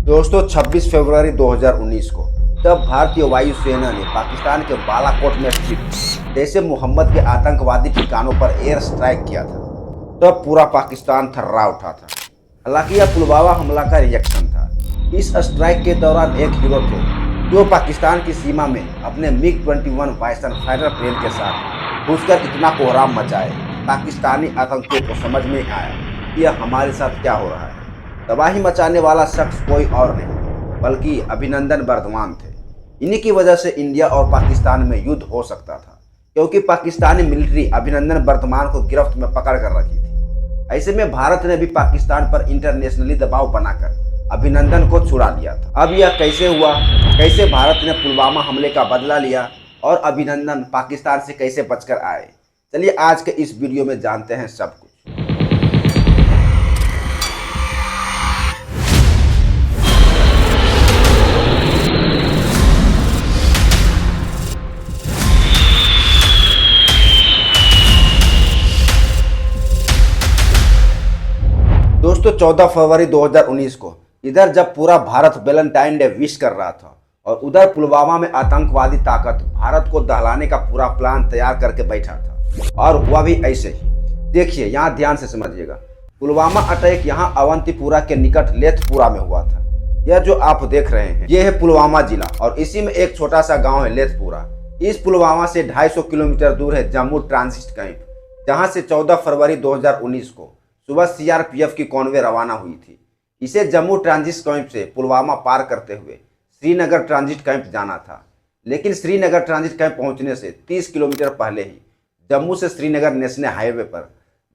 दोस्तों 26 फरवरी 2019 को तब भारतीय वायुसेना ने पाकिस्तान के बालाकोट में स्थित जैश ए मोहम्मद के आतंकवादी ठिकानों पर एयर स्ट्राइक किया था। तब पूरा पाकिस्तान थर्रा उठा था। हालांकि यह पुलवामा हमला का रिएक्शन था। इस स्ट्राइक के दौरान एक हीरो थे जो पाकिस्तान की सीमा में अपने MiG-21 बाइसन फाइटर प्लेन के साथ घुसकर इतना कोहराम मचाए, पाकिस्तानी आतंकियों को समझ में आया कि यह हमारे साथ क्या हो रहा है। तबाही मचाने वाला शख्स कोई और नहीं बल्कि अभिनंदन वर्धमान थे। इन्हीं की वजह से इंडिया और पाकिस्तान में युद्ध हो सकता था, क्योंकि पाकिस्तानी मिलिट्री अभिनंदन वर्धमान को गिरफ्त में पकड़ कर रखी थी। ऐसे में भारत ने भी पाकिस्तान पर इंटरनेशनली दबाव बनाकर अभिनंदन को छुड़ा लिया था। अब यह कैसे हुआ, कैसे भारत ने पुलवामा हमले का बदला लिया और अभिनंदन पाकिस्तान से कैसे बचकर आए, चलिए आज के इस वीडियो में जानते हैं सब कुछ। दोस्तों 14 फरवरी 2019 को इधर जब पूरा भारत वैलेंटाइन डे विश कर रहा था और उधर पुलवामा में आतंकवादी ताकत भारत को दहलाने का पूरा प्लान तैयार करके बैठा था, और हुआ भी ऐसे ही। देखिए यहाँ ध्यान से समझिएगा। पुलवामा अटैक यहाँ अवंतीपुरा के निकट लेथपुरा में हुआ था। यह जो आप देख रहे हैं यह है पुलवामा जिला और इसी में एक छोटा सा गाँव है लेथपुरा। इस पुलवामा से 250 किलोमीटर दूर है जम्मू ट्रांजिट कैंप, जहाँ से 14 फरवरी 2019 को सुबह CRPF की कॉन्वे रवाना हुई थी। इसे जम्मू ट्रांजिट कैंप से पुलवामा पार करते हुए श्रीनगर ट्रांजिट कैंप जाना था, लेकिन श्रीनगर ट्रांजिट कैंप पहुंचने से 30 किलोमीटर पहले ही जम्मू से श्रीनगर नेशनल हाईवे पर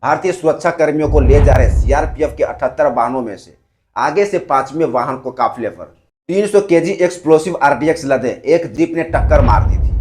भारतीय सुरक्षा कर्मियों को ले जा रहे CRPF के 78 वाहनों में से आगे से 5वें वाहन को काफिले पर 300 kg एक्सप्लोसिव RDX लदे एक जीप ने टक्कर मार दी थी,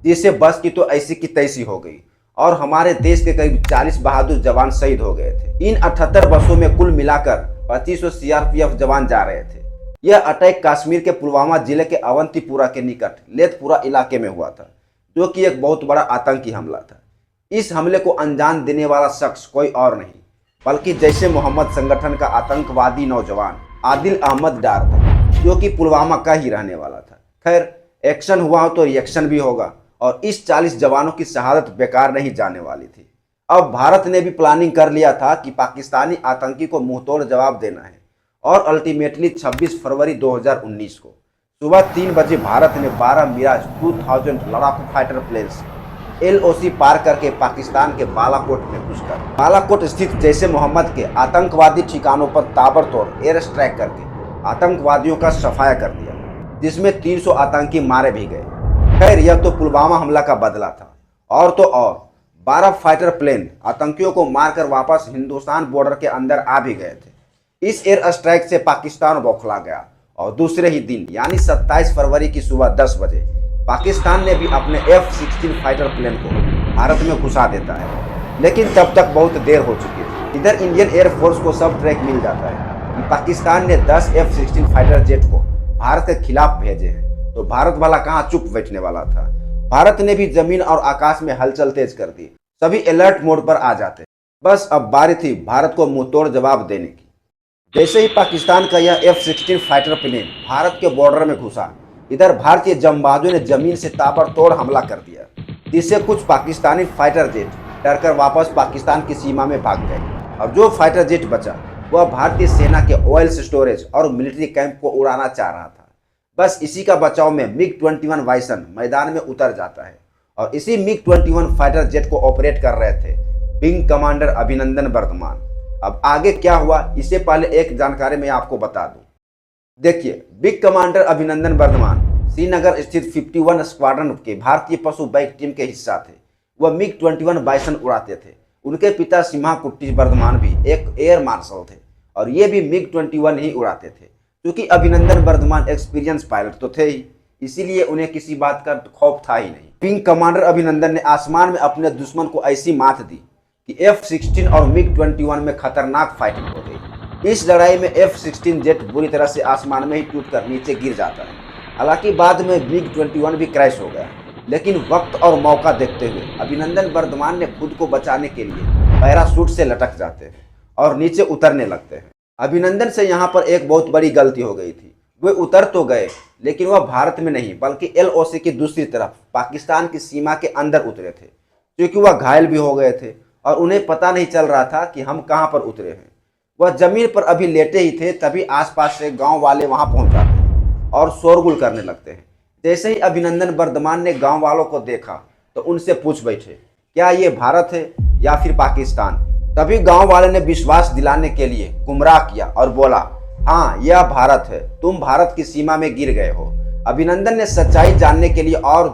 जिससे बस की तो ऐसी की तैसी हो गई और हमारे देश के करीब 40 बहादुर जवान शहीद हो गए थे। इन 78 बसों में कुल मिलाकर 2500 CRPF जवान जा रहे थे। यह अटैक कश्मीर के पुलवामा जिले के अवंतीपुरा के निकट लेथपुरा इलाके में हुआ था, जो कि एक बहुत बड़ा आतंकी हमला था। इस हमले को अंजाम देने वाला शख्स कोई और नहीं बल्कि जैश ए मोहम्मद संगठन का आतंकवादी नौजवान आदिल अहमद डार था, जो कि पुलवामा का ही रहने वाला था। खैर, एक्शन हुआ तो रिएक्शन भी होगा और इस 40 जवानों की शहादत बेकार नहीं जाने वाली थी। अब भारत ने भी प्लानिंग कर लिया था कि पाकिस्तानी आतंकी को मुंहतोड़ जवाब देना है, और अल्टीमेटली 26 फरवरी 2019 को सुबह 3 बजे भारत ने 12 मिराज 2000 लड़ाकू फाइटर प्लेन्स LOC पार करके पाकिस्तान के बालाकोट में घुसकर बालाकोट स्थित जैश ए मोहम्मद के आतंकवादी ठिकानों पर ताबड़तोड़ एयर स्ट्राइक करके आतंकवादियों का सफाया कर दिया, जिसमें 300 आतंकी मारे भी गए। खैर, यह तो पुलवामा हमला का बदला था, और तो और 12 फाइटर प्लेन आतंकियों को मारकर वापस हिंदुस्तान बॉर्डर के अंदर आ भी गए थे। इस एयर स्ट्राइक से पाकिस्तान बौखला गया और दूसरे ही दिन यानी 27 फरवरी की सुबह 10 बजे पाकिस्तान ने भी अपने F-16 फाइटर प्लेन को भारत में घुसा देता है, लेकिन तब तक बहुत देर हो चुकी थी। इधर इंडियन एयरफोर्स को सब ट्रैक मिल जाता है कि पाकिस्तान ने 10 F-16 फाइटर जेट को भारत के खिलाफ भेजे हैं, तो भारत वाला कहाँ चुप बैठने वाला था। भारत ने भी जमीन और आकाश में हलचल तेज कर दी। सभी अलर्ट मोड पर आ जाते। बस अब बारी थी भारत को मुंहतोड़ जवाब देने की। जैसे ही पाकिस्तान का यह F-16 फाइटर प्लेन भारत के बॉर्डर में घुसा, इधर भारतीय जंगबाजों ने जमीन से ताबड़तोड़ हमला कर दिया, जिससे कुछ पाकिस्तानी फाइटर जेट डरकर वापस पाकिस्तान की सीमा में भाग गए। और जो फाइटर जेट बचा वह भारतीय सेना के ऑयल स्टोरेज और मिलिट्री कैंप को उड़ाना चाह रहा था। बस इसी का बचाव में MiG-21 बाइसन मैदान में उतर जाता है, और इसी MiG-21 फाइटर जेट को ऑपरेट कर रहे थे विंग कमांडर अभिनंदन वर्धमान। अब आगे क्या हुआ, इससे पहले एक जानकारी मैं आपको बता दूं। देखिए, विंग कमांडर अभिनंदन वर्धमान श्रीनगर स्थित 51 स्क्वाड्रन के भारतीय पशु बैक टीम के हिस्सा थे। वह MiG-21 बाइसन उड़ाते थे। उनके पिता सिम्हा कुट्टी वर्धमान भी एक एयर मार्शल थे, और ये भी MiG-21 ही उड़ाते थे। क्योंकि अभिनंदन वर्धमान एक्सपीरियंस पायलट तो थे ही, इसीलिए उन्हें किसी बात का खौफ था ही नहीं। विंग कमांडर अभिनंदन ने आसमान में अपने दुश्मन को ऐसी मात दी कि F-16 और MiG-21 में खतरनाक फाइटिंग हो गई। इस लड़ाई में F-16 जेट बुरी तरह से आसमान में ही टूटकर नीचे गिर जाता है। हालांकि बाद में MiG-21 भी क्रैश हो गया, लेकिन वक्त और मौका देखते हुए अभिनंदन वर्धमान ने खुद को बचाने के लिए पैराशूट से लटक जाते हैं और नीचे उतरने लगते हैं। अभिनंदन से यहाँ पर एक बहुत बड़ी गलती हो गई थी। वे उतर तो गए, लेकिन वह भारत में नहीं बल्कि LOC की दूसरी तरफ पाकिस्तान की सीमा के अंदर उतरे थे, क्योंकि वह घायल भी हो गए थे और उन्हें पता नहीं चल रहा था कि हम कहाँ पर उतरे हैं। वह जमीन पर अभी लेटे ही थे, तभी आसपास से गांव वाले वहां पहुंच जाते हैं और शोरगुल करने लगते हैं। जैसे ही अभिनंदन वर्धमान ने गांव वालों को देखा तो उनसे पूछ बैठे, क्या ये भारत है या फिर पाकिस्तान? तभी गांव वाले ने विश्वास दिलाने के लिए गुमराह किया और बोला, हाँ यह भारत है, तुम भारत की सीमा में गिर गए हो। अभिनंदन ने सच्चाई जानने के लिए और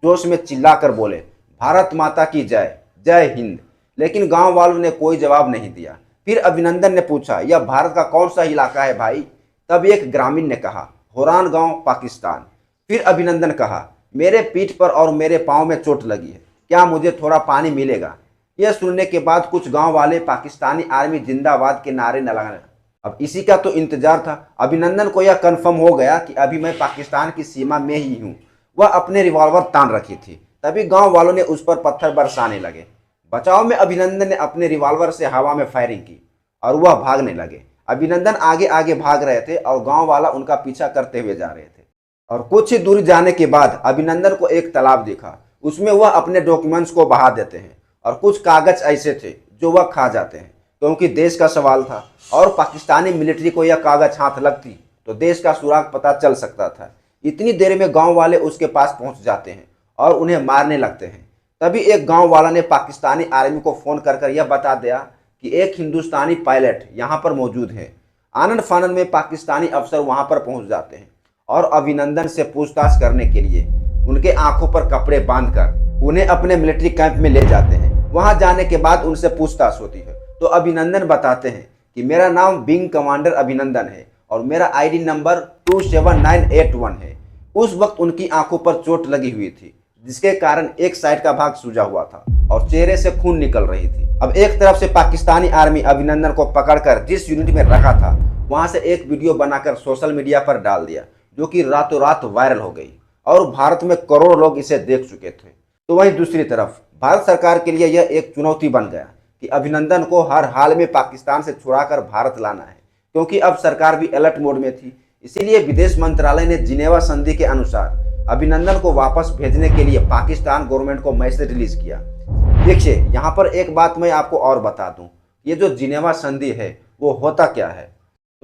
जोश में चिल्लाकर बोले, भारत माता की जय, जय हिंद। लेकिन गांव वालों ने कोई जवाब नहीं दिया। फिर अभिनंदन ने पूछा, यह भारत का कौन सा इलाका है भाई? तब एक ग्रामीण ने कहा, होरान गांव, पाकिस्तान। फिर अभिनंदन कहा, मेरे पीठ पर और मेरे पांव में चोट लगी है, क्या मुझे थोड़ा पानी मिलेगा? यह सुनने के बाद कुछ गांव वाले पाकिस्तानी आर्मी जिंदाबाद के नारे न लगाने। अब इसी का तो इंतजार था। अभिनंदन को यह कन्फर्म हो गया कि अभी मैं पाकिस्तान की सीमा में ही हूँ। वह अपने रिवॉल्वर तान रखी थी। तभी गांव वालों ने उस पर पत्थर बरसाने लगे। बचाव में अभिनंदन ने अपने रिवॉल्वर से हवा में फायरिंग की और वह भागने लगे। अभिनंदन आगे आगे भाग रहे थे और गांव वाला उनका पीछा करते हुए जा रहे थे। और कुछ ही दूर जाने के बाद अभिनंदन को एक तालाब दिखा। उसमें वह अपने डॉक्यूमेंट्स को बहा देते हैं और कुछ कागज ऐसे थे जो वह खा जाते हैं, क्योंकि देश का सवाल था और पाकिस्तानी मिलिट्री को यह कागज हाथ लगती तो देश का सुराग पता चल सकता था। इतनी देर में गांव वाले उसके पास पहुंच जाते हैं और उन्हें मारने लगते हैं। तभी एक गांव वाला ने पाकिस्तानी आर्मी को फोन कर यह बता दिया कि एक हिंदुस्तानी पायलट यहाँ पर मौजूद है। आनंद फानंद में पाकिस्तानी अफसर वहां पर पहुंच जाते हैं और अभिनंदन से पूछताछ करने के लिए उनके आंखों पर कपड़े बांधकर उन्हें अपने मिलिट्री कैंप में ले जाते हैं। वहां जाने के बाद उनसे पूछताछ होती है तो अभिनंदन बताते हैं कि मेरा नाम विंग कमांडर अभिनंदन है और मेरा ID नंबर 27981 है। उस वक्त उनकी आंखों पर चोट लगी हुई थी, जिसके कारण एक साइड का भाग सूजा हुआ था और चेहरे से खून निकल रही थी। अब एक तरफ से पाकिस्तानी आर्मी अभिनंदन को पकड़कर जिस यूनिट में रखा था वहां से एक वीडियो बनाकर सोशल मीडिया पर डाल दिया, जो कि रातों रात वायरल हो गई और भारत में करोड़ों लोग इसे देख चुके थे। तो वहीं दूसरी तरफ भारत सरकार के लिए यह एक चुनौती बन गया कि अभिनंदन को हर हाल में पाकिस्तान से छुड़ाकर भारत लाना है, क्योंकि अब सरकार भी अलर्ट मोड में थी। इसीलिए विदेश मंत्रालय ने जिनेवा संधि के अनुसार अभिनंदन को वापस भेजने के लिए पाकिस्तान गवर्नमेंट को मैसेज रिलीज किया। देखिए, यहाँ पर एक बात मैं आपको और बता दूं, ये जो जिनेवा संधि है वो होता क्या है।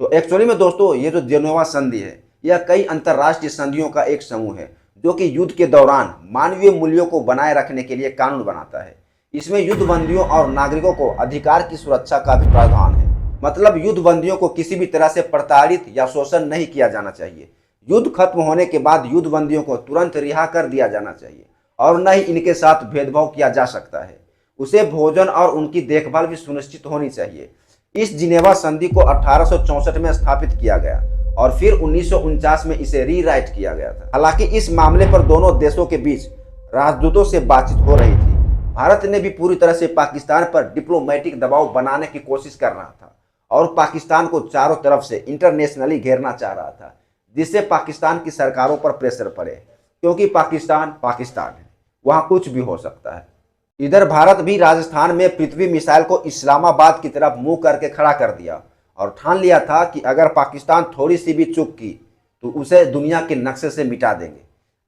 तो एक्चुअली में दोस्तों, ये जो जिनेवा संधि है यह कई अंतर्राष्ट्रीय संधियों का एक समूह है, जो कि युद्ध के दौरान मानवीय मूल्यों को बनाए रखने के लिए कानून बनाता है। इसमें युद्धबंदियों और नागरिकों को अधिकार की सुरक्षा का भी प्रावधान है। मतलब युद्धबंदियों को किसी भी तरह से प्रताड़ित या शोषण नहीं किया जाना चाहिए। युद्ध खत्म होने के बाद युद्धबंदियों को तुरंत रिहा कर दिया जाना चाहिए और न ही इनके साथ भेदभाव किया जा सकता है। उसे भोजन और उनकी देखभाल भी सुनिश्चित होनी चाहिए। इस जिनेवा संधि को 1864 में स्थापित किया गया और फिर 1949 में इसे रीराइट किया गया था। हालांकि इस मामले पर दोनों देशों के बीच राजदूतों से बातचीत हो रही थी। भारत ने भी पूरी तरह से पाकिस्तान पर डिप्लोमेटिक दबाव बनाने की कोशिश कर रहा था और पाकिस्तान को चारों तरफ से इंटरनेशनली घेरना चाह रहा था, जिससे पाकिस्तान की सरकारों पर प्रेशर पड़े, क्योंकि पाकिस्तान पाकिस्तान है, वहाँ कुछ भी हो सकता है। इधर भारत भी राजस्थान में पृथ्वी मिसाइल को इस्लामाबाद की तरफ मुंह करके खड़ा कर दिया और ठान लिया था कि अगर पाकिस्तान थोड़ी सी भी चूक की तो उसे दुनिया के नक्शे से मिटा देंगे।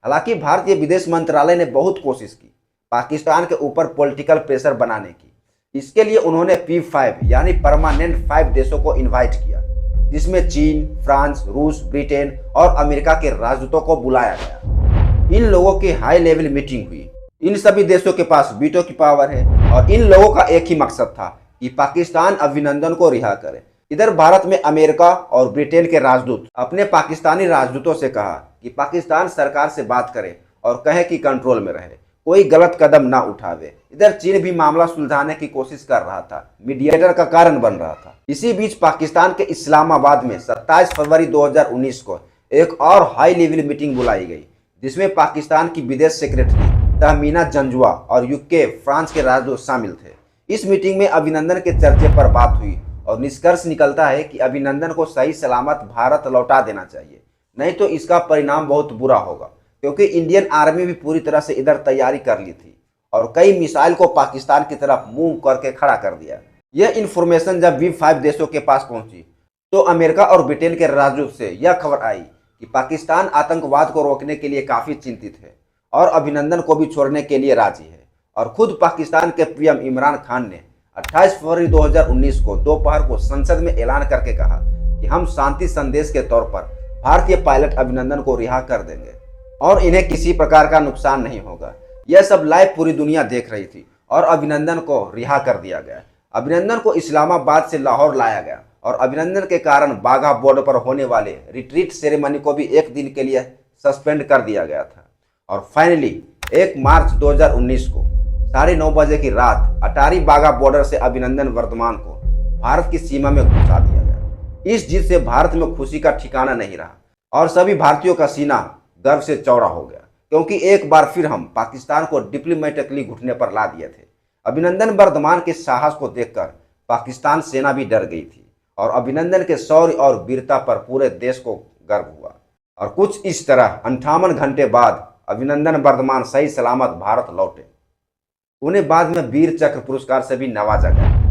हालांकि भारतीय विदेश मंत्रालय ने बहुत कोशिश की पाकिस्तान के ऊपर पॉलिटिकल प्रेशर बनाने की। इसके लिए उन्होंने P5 यानी परमानेंट 5 देशों को इनवाइट किया, जिसमें चीन, फ्रांस, रूस, ब्रिटेन और अमेरिका के राजदूतों को बुलाया गया। इन लोगों की हाई लेवल मीटिंग हुई। इन सभी देशों के पास वीटो की पावर है और इन लोगों का एक ही मकसद था कि पाकिस्तान अभिनंदन को रिहा करे। इधर भारत में अमेरिका और ब्रिटेन के राजदूत अपने पाकिस्तानी राजदूतों से कहा कि पाकिस्तान सरकार से बात करे और कहे कि कंट्रोल में रहे, कोई गलत कदम ना उठावे। इधर चीन भी मामला सुलझाने की कोशिश कर रहा था, मीडिएटर का कारण बन रहा था। इसी बीच पाकिस्तान के इस्लामाबाद में 27 फरवरी 2019 को एक और हाई लेवल मीटिंग बुलाई गई, जिसमें पाकिस्तान की विदेश सेक्रेटरी तहमीना जंजुआ और यूके, फ्रांस के राजदूत शामिल थे। इस मीटिंग में अभिनंदन के चर्चे पर बात हुई और निष्कर्ष निकलता है कि अभिनंदन को सही सलामत भारत लौटा देना चाहिए, नहीं तो इसका परिणाम बहुत बुरा होगा, क्योंकि इंडियन आर्मी भी पूरी तरह से इधर तैयारी कर ली थी और कई मिसाइल को पाकिस्तान की तरफ मूव करके खड़ा कर दिया। यह इंफॉर्मेशन जब V5 देशों के पास पहुंची तो अमेरिका और ब्रिटेन के राजदूत से यह खबर आई कि पाकिस्तान आतंकवाद को रोकने के लिए काफ़ी चिंतित है और अभिनंदन को भी छोड़ने के लिए राजी है। और खुद पाकिस्तान के पीएम इमरान खान ने 28 फरवरी 2019 को दोपहर को संसद में ऐलान करके कहा कि हम शांति संदेश के तौर पर भारतीय पायलट अभिनंदन को रिहा कर देंगे और इन्हें किसी प्रकार का नुकसान नहीं होगा। यह सब लाइव पूरी दुनिया देख रही थी और अभिनंदन को रिहा कर दिया गया। अभिनंदन को इस्लामाबाद से लाहौर लाया गया और अभिनंदन के कारण बाघा बॉर्डर पर होने वाले रिट्रीट सेरेमनी को भी एक दिन के लिए सस्पेंड कर दिया गया था। और फाइनली 1 मार्च 2019 को 9:30 बजे की रात अटारी बाघा बॉर्डर से अभिनंदन वर्धमान को भारत की सीमा में घुसा दिया गया। इस जीत से भारत में खुशी का ठिकाना नहीं रहा और सभी भारतीयों का सीना गर्व से चौड़ा हो गया, क्योंकि एक बार फिर हम पाकिस्तान को डिप्लोमेटिकली घुटने पर ला दिए थे। अभिनंदन वर्धमान के साहस को देखकर पाकिस्तान सेना भी डर गई थी और अभिनंदन के शौर्य और वीरता पर पूरे देश को गर्व हुआ। और कुछ इस तरह 58 घंटे बाद अभिनंदन वर्धमान सही सलामत भारत लौटे। उन्हें बाद में वीर चक्र पुरस्कार से भी नवाजा गया।